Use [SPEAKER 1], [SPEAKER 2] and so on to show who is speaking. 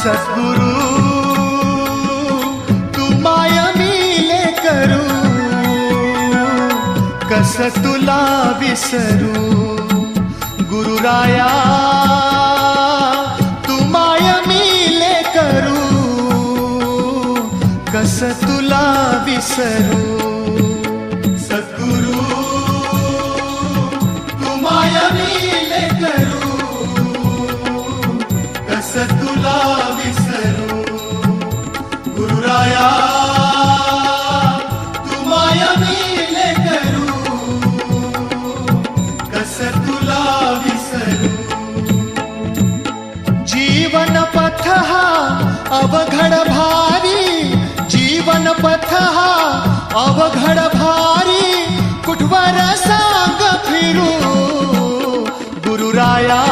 [SPEAKER 1] सद्गुरु तू माया मिले करू, कस तुला विसरू. गुरुराया तू माया मिले करू, कस तुला विसरू. सद्गुरु तू माया मिले करू, कस तुला विसरू. गुरुराया तू माया मिले करू, कस तुला विसरू. जीवन पथ हा अवघड भारी, जीवन पथ हा अवघड भारी, कुठवर सांग फिरू. गुरुराया